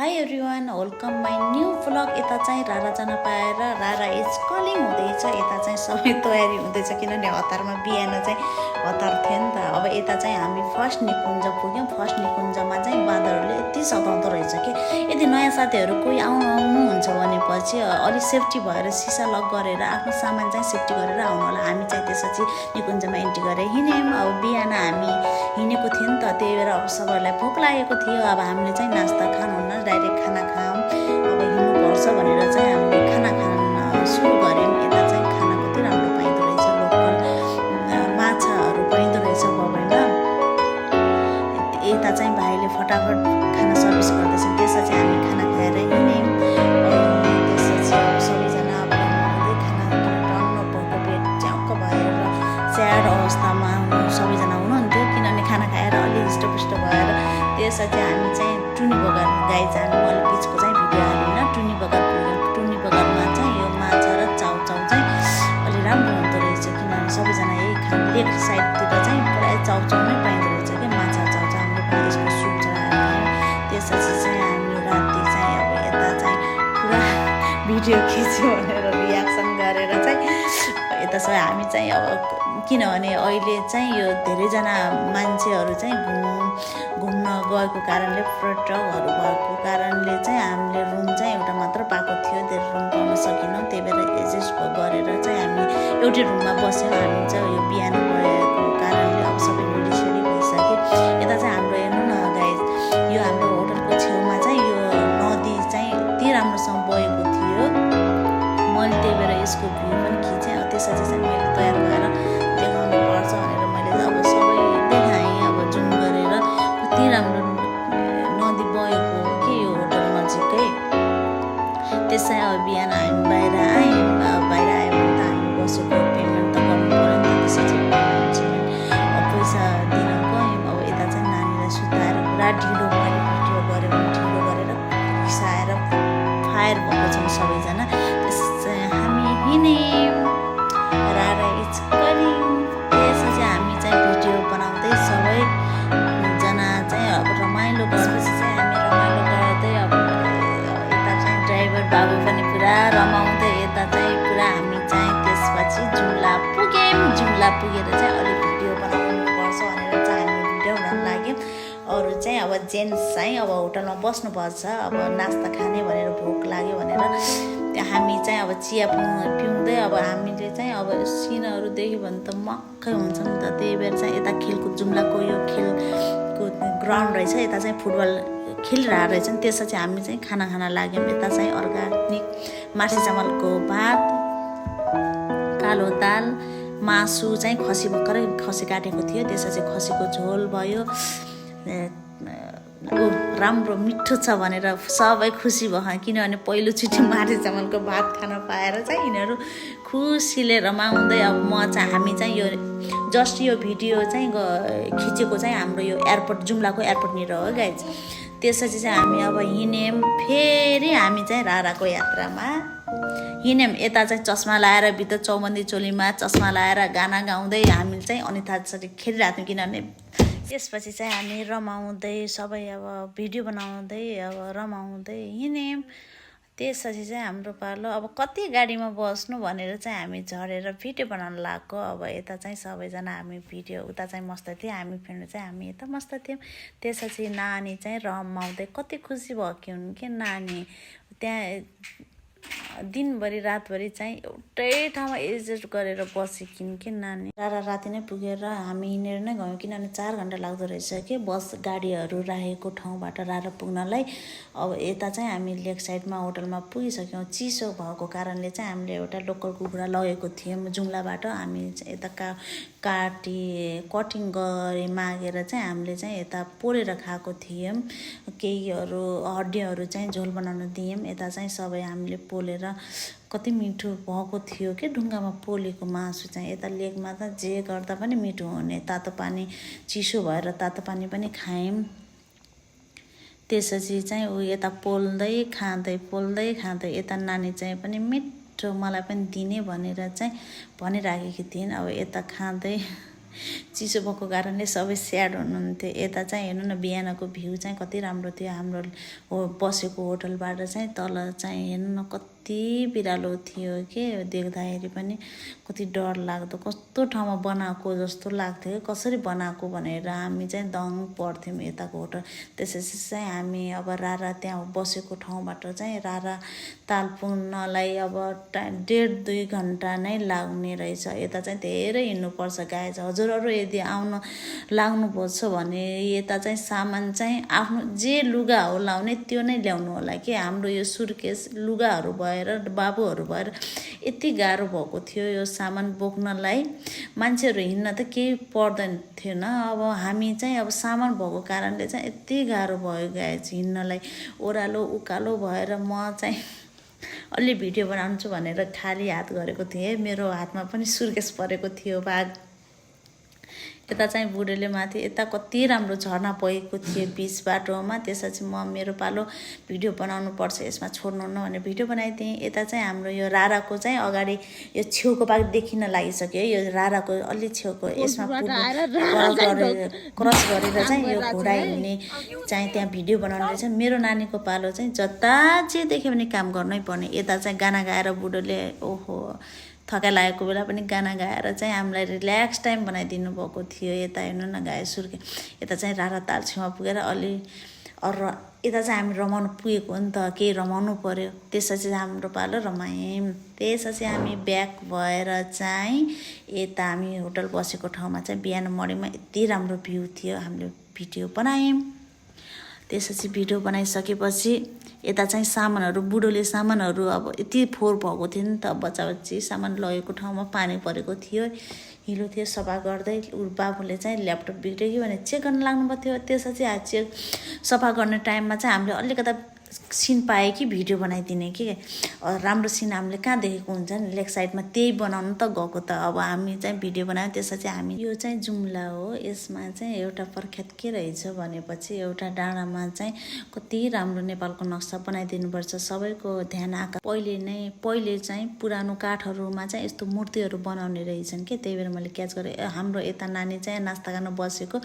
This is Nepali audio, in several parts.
High everyone, welcome my new vlog. यता चाहिँ रारा जान पाएर रारा इज कलिङ हुँदैछ। यता चाहिँ सबै तयारी हुँदैछ किनभने हतारमा बिहान चाहिँ हतार थियो नि त। अब यता चाहिँ हामी फर्स्ट निकुञ्ज पुग्यौँ। फर्स्ट निकुञ्जमा चाहिँ बाँदरहरूले यति सताउँदो रहेछ कि यदि नयाँ साथीहरू कोही आउनुहुन्छ भनेपछि अलिक सेफ्टी भएर सिसा लक गरेर आफ्नो सामान चाहिँ सेफ्टी गरेर आउनु होला। हामी चाहिँ त्यसपछि निकुञ्जमा एन्ट्री गरेर हिँड्यौँ। अब बिहान हामी हिँडेको थियौँ नि त, त्यही भएर अब सबैलाई भोक लागेको थियो। अब हामीले चाहिँ नास्ता खानुहुन्न, डाइरेक्ट खाना खाऊँ, अब हिँड्नुपर्छ भनेर चाहिँ हामीले खाना खान सुरु गऱ्यौँ। यता चाहिँ खाना कति राम्रो पाइँदो रहेछ, लोकल माछाहरू पाइँदो रहेछ बबैमा। यता चाहिँ भाइले फटाफट खाना सर्भिस गर्दैछन्। त्यसपछि हामी खाना खाएर हिँड्यौँ। त्यसपछि अब सबैजना अब रमाउँदै खाना टन्न भएको पेट च्याउक्क भएर स्याड अवस्थामा सबैजना हुनुहुन्थ्यो किनभने खाना खाएर अलिक हिस्टपुष्ट भएर। त्यसपछि हामी चाहिँ टुनी बगर गाई जानु, मैले बिचको चाहिँ भिडियो हालिनँ। टुनी बगर पुग्यौँ। टुनी बगरमा चाहिँ यो माछा र चाउचाउ चाहिँ अलि राम्रो हुँदो रहेछ किनभने सबैजना यही लेक साइडतिर चाहिँ प्रायः चाउचाउ नै पाइँदो रहेछ कि माछा चाउचाउ। हामीले पनि यसको सुप चलाएर खायौँ। त्यसपछि चाहिँ हामी राति चाहिँ अब यता चाहिँ पुरा भिडियो खिच्यो भनेर रियाक्सन गरेर चाहिँ यता चाहिँ हामी चाहिँ अब किनभने अहिले चाहिँ यो धेरैजना मान्छेहरू चाहिँ घुम्न गएको कारणले, पर्यटकहरू भएको कारणले चाहिँ हामीले रुम चाहिँ एउटा मात्र पाएको थियो, धेरै रुम पाउन सकेनौँ। त्यही भएर एडजस्ट गरेर चाहिँ हामी एउटै रुममा बस्यौँ। हामी चाहिँ यो बिहान गएको कारणले अब सबै रेडी भइसक्यो। यता चाहिँ हाम्रो हेर्नु न गाइस, यो हाम्रो होटलको छेउमा चाहिँ यो नदी चाहिँ यति राम्रोसँग बगेको थियो। मैले त्यही भएर यसको भ्यू पनि खिचेँ। त्यसपछि चाहिँ मैले तयार भएर देखाउनु पर्छ भनेर मैले अब सबै देखाएँ। अब जुम गरेर कति राम्रो नदी बगेको हो कि यो होटल नजिकै। त्यसै अब बिहान हामी बाहिर आयौँ। अब बाहिर आयो भने त हामी बसेको पेमेन्ट त गर्नु पऱ्यो नि त। त्यसपछि अब पैसा दिन गयौँ। अब यता चाहिँ नानीलाई सुताएर पुरा ढिलो, मैले भिडियो गऱ्यो भने ढिलो गरेर रिसाएर फायर भएको छौँ सबैजना। त्यसपछि हामी हिँड्यौँ। रारा इज कलिङ। त्यसपछि हामी चाहिँ भिडियो बनाउँदै सबैजना चाहिँ अब रमाइलो गरेपछि चाहिँ हामी रमाइलो गर्दै अब यता चाहिँ ड्राइभर बाबु पनि पुरा रमाउँदै यता चाहिँ पुरा हामी चाहिँ त्यसपछि जुम्ला पुग्यौँ। जुम्ला पुगेर चाहिँ अलिक भिडियो बनाउनुपर्छ भनेर चाहिँ हामी भिडियो बनाउन लाग्यौँ। अरू चाहिँ अब जेन्ट्स चाहिँ अब होटलमा बस्नुपर्छ, अब नास्ता खाने भनेर भोक लाग्यो भनेर हामी चाहिँ अब चिया पिउँदै अब हामीले चाहिँ अब सिनहरू देख्यो भने त मक्कै हुन्छ नि त। त्यही भएर चाहिँ यता खेलकुद जुम्लाको यो खेलकुद ग्राउन्ड रहेछ, यता चाहिँ फुटबल खेलिरहेको रहेछ नि। त्यसपछि हामी चाहिँ खाना खान लाग्यौँ। यता चाहिँ अर्ग्यानिक मार्सी चामलको भात, कालो दाल, मासु चाहिँ खसी भर्खरै खसी काटेको थियो। त्यसपछि खसीको झोल भयो। राम्रो मिठो छ भनेर सबै खुसी भयो किनभने पहिलोचोटि मार्सी चामलको भात खान पाएर चाहिँ यिनीहरू खुसीले रमाउँदै। अब हामी चाहिँ यो जस्ट यो भिडियो चाहिँ खिचेको चाहिँ हाम्रो यो एयरपोर्ट, जुम्लाको एयरपोर्टनिर हो गाइज। त्यसपछि चाहिँ हामी अब हिँड्यौँ। फेरि हामी चाहिँ राराको यात्रामा हिँड्यौँ। यता चाहिँ चस्मा लाएर भित्र चौबन्दी चोलीमा चस्मा लाएर गाना गाउँदै हामी चाहिँ अनितासरी खेलिरहेको थियौँ किनभने। त्यसपछि चाहिँ हामी रमाउँदै सबै अब भिडियो बनाउँदै अब रमाउँदै हिँड्यौँ। त्यसपछि चाहिँ हाम्रो पालो अब कति गाडीमा बस्नु भनेर चाहिँ हामी झरेर भिडियो बनाउन लाग्यो। अब यता चाहिँ सबैजना हामी भिडियो, उता चाहिँ मस्त थियो हामी फ्रेन्ड चाहिँ हामी यता मस्त थियौँ। त्यसपछि नानी चाहिँ रमाउँदै कति खुसी भएको हुन् कि नानी। त्यहाँ दिनभरि रातभरि चाहिँ एउटै ठाउँमा एडजस्ट गरेर बसेकिन् कि नानी। रारा राति नै पुगेर हामी हिँडेर नै गयौँ किनभने 4 घन्टा लाग्दो रहेछ कि बस गाडीहरू राखेको ठाउँबाट रारा पुग्नलाई। अब यता चाहिँ हामी लेक साइडमा होटलमा पुगिसक्यौँ। चिसो भएको कारणले चाहिँ हामीले एउटा लोकल कुखुरा लगेको थियौँ जुम्लाबाट। हामी यता कटिङ गरे मागेर चाहिँ हामीले चाहिँ यता पोलेर खाएको थियौँ। केहीहरू हड्डीहरू चाहिँ झोल बनाउन दियौँ। यता चाहिँ सबै हामीले पोलेर कति मिठो भएको थियो कि ढुङ्गामा पोलेको मासु चाहिँ। यता लेकमा त जे गर्दा पनि मिठो हुने। तातो पानी चिसो भएर तातो पानी पनि खायौँ। त्यसपछि चाहिँ यता पोल्दै खाँदै यता नानी चाहिँ पनि मिठो मलाई पनि दिने भनेर चाहिँ भनिराखेकी थिइन्। अब यता खाँदै चिसो भएको कारणले सबै स्याड हुनुहुन्थ्यो। यता चाहिँ हेर्नु न बिहानको भ्यू चाहिँ कति राम्रो थियो। हाम्रो बसेको होटलबाट चाहिँ तल चाहिँ हेर्नु न कति बिरालो थियो के, देख्दाखेरि पनि कति डर लाग्दो, कस्तो ठाउँमा बनाएको जस्तो लाग्थ्यो। कसरी बनाएको भनेर हामी चाहिँ दङ पर्थ्यौँ यताको होटल। त्यसपछि चाहिँ हामी अब रारा त्यहाँ बसेको ठाउँबाट चाहिँ रारा ताल पुग्नलाई अब 1.5-2 घन्टा नै लाग्ने रहेछ। यता चाहिँ धेरै हिँड्नुपर्छ गाइज। हजुरहरू यदि आउन लाग्नुभएको छ भने यता चाहिँ सामान चाहिँ आफ्नो जे लुगा हो लाउने त्यो नै ल्याउनु होला कि। हाम्रो यो सुर्केस लुगाहरू भएर बाबुहरू भएर यति गाह्रो भएको थियो यो सामान बोक्नलाई। मान्छेहरू हिँड्न त केही पर्दैन थिएन। अब हामी चाहिँ अब सामान भएको कारणले चाहिँ यति गाह्रो भयो गाइज हिँड्नलाई। ओह्रालो उकालो भएर म चाहिँ अलि भिडियो बनाउँछु भनेर खाली हात गरेको थिएँ। मेरो हातमा पनि सुर्केस परेको थियो भाग। यता चाहिँ बुढोले माथि यता कति राम्रो झर्ना बगेको थियो बिच बाटोमा। त्यसपछि म मेरो पालो भिडियो बनाउनु पर्छ यसमा छोड्नुहुन्न भनेर भिडियो बनाइदिएँ। यता चाहिँ हाम्रो यो राराको चाहिँ अगाडि यो छेउको भाग देखिन लागिसक्यो। यो राराको अलि छेउको यसमा क्रस गरेर चाहिँ यो घोडा हिँड्ने चाहिँ त्यहाँ भिडियो बनाउनु रहेछ। मेरो नानीको पालो चाहिँ जता जे देख्यो भने काम गर्नै पर्ने। यता चाहिँ गाना गाएर बुढोले ओहो थकाइ लागेको बेला पनि गाना गाएर चाहिँ हामीलाई रिल्याक्स टाइम बनाइदिनु भएको थियो। यता हेर्नु न गाए सुर्के। यता चाहिँ रारा ताल छेउमा पुगेर अलि अरू यता चाहिँ हामी रमाउनु पुगेको हो नि त, केही रमाउनु पर्यो। त्यसपछि हाम्रो पालो रमायौँ। त्यसपछि हामी ब्याक भएर चाहिँ यता हामी होटल बसेको ठाउँमा चाहिँ बिहान मर्निङमा यति राम्रो भ्यू थियो। हामीले भिडियो बनायौँ। त्यसपछि भिडियो बनाइसकेपछि यता चाहिँ सामानहरू बुढोले सामानहरू अब यति फोहोर भएको थियो नि त, बच्चा बच्ची सामान लगेको ठाउँमा पानी परेको थियो, हिलो थियो। सफा गर्दै बाबुले चाहिँ ल्यापटप बिग्रियो कि भनेर चेक गर्न लाग्नुभएको थियो। त्यसपछि चेक सफा गर्ने टाइममा चाहिँ हामीले अलिकता सिन पाएँ कि भिडियो बनाइदिने कि। राम्रो सिन हामीले कहाँ देखेको हुन्छ नि लेग साइडमा, त्यही बनाउनु त गएको त। अब हामी चाहिँ भिडियो बनायौँ। त्यसपछि हामी यो चाहिँ जुम्ला हो। यसमा चाहिँ एउटा प्रख्यात के रहेछ भनेपछि एउटा डाँडामा चाहिँ कति राम्रो नेपालको नक्सा बनाइदिनुपर्छ। सबैको ध्यान पहिले चाहिँ पुरानो काठहरूमा चाहिँ यस्तो मूर्तिहरू बनाउने रहेछन् कि। त्यही भएर मैले क्याच गरेँ। हाम्रो यता नानी चाहिँ नास्ता गर्न बसेको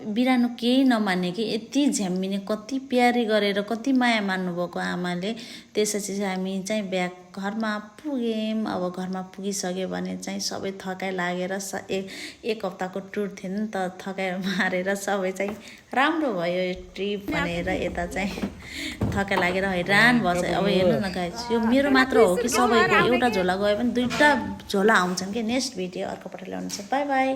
बिरानो केही नमान्ने कि यति झ्याम्मिने, कति प्यारी गरेर कति माया मान्नुभएको आमाले। त्यसपछि चाहिँ हामी चाहिँ ब्याक घरमा पुग्यौँ। अब घरमा पुगिसक्यो भने चाहिँ सबै थकाइ लागेर एक हप्ताको टुर थियो नि त, थकाइ मारेर सबै चाहिँ राम्रो भयो यो ट्रिप भनेर यता चाहिँ थकाइ लागेर हैरान भएछ। अब हेर्नु न गाइस, यो मेरो मात्र हो कि सबैको? एउटा झोला गयो भने 2टा झोला आउँछन् कि। नेक्स्ट भिडियो अर्कोपल्ट ल्याउनु छ। By by.